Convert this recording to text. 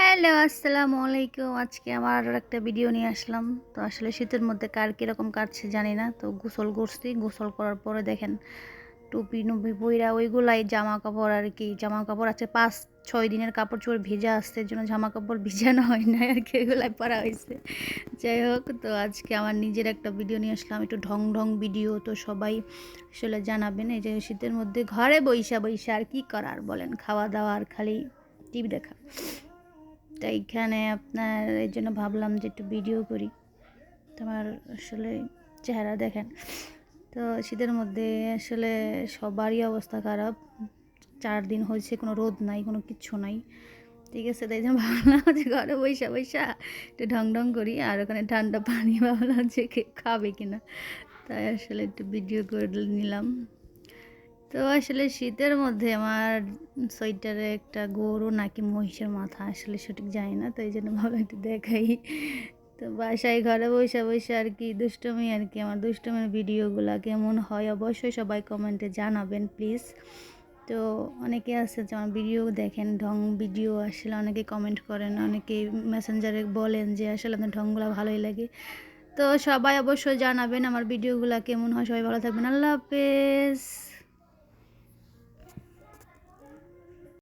Hello, আসসালামু আলাইকুম। আজকে আমার আরও একটা ভিডিও নিয়ে আসলাম। তো আসলে শীতের মধ্যে কার কীরকম কাটছে জানি না। তো গোসল করছি। গোসল করার পরে দেখেন টুপি-নুপি পইরা ওইগুলাই জামাকাপড় আরকি। জামাকাপড় আছে ৫-৬ দিনের কাপড়-চোপড় ভিজা আছে। এজন্য জামাকাপড় ভিজানো হয় নাই আরকি, এগুলাই পরা হইছে। যাই হোক, তো আজকে আমার নিজের একটা ভিডিও নিয়ে আসলাম। একটু ঢং ভিডিও। তো সবাই আসলে জানাবেন এই যে শীতের মধ্যে ঘরে বইসা আর কি করার বলেন? খাওয়া-দাওয়া আর খালি টিভি দেখা। তো এইখানে আপনার এই জন্য ভাবলাম যে একটু ভিডিও করি। তোমার আসলে চেহারা দেখেন। তো শীতের মধ্যে আসলে সবারই অবস্থা খারাপ। ৪ দিন হয়েছে কোনো রোদ নাই, কোনো কিচ্ছু নাই। ঠিক আছে? তাই জন্য ভাবলাম যে ঘরে বইসা একটু ঢং করি। আর ওখানে ঠান্ডা পানি ভাবলাম যে কে খাবে কিনা। তাই আসলে একটু ভিডিও করে নিলাম। তো আসলে শীতের মধ্যে আমার সোয়েটারে একটা গরু নাকি মহিষের মাথা আসলে সঠিক জানি না, তো এই জন্য ভাবলাম একটু দেখাই। তো বাসায় ঘরে বসে আর কি দুষ্টুমি আর কি, আমার দুষ্টুমির ভিডিওগুলো কেমন হয় অবশ্যই সবাই কমেন্টে জানাবেন প্লিজ। তো অনেকে আছে যে আমার ভিডিও দেখেন ঢং ভিডিও, আসলে অনেকে কমেন্ট করেন, অনেকে মেসেঞ্জারে বলেন যে আসলে আপনার ঢংগুলো ভালোই লাগে। তো সবাই অবশ্যই জানাবেন আমার ভিডিওগুলো কেমন হয়। সবাই ভালো থাকবেন। আল্লাহ হাফেজ।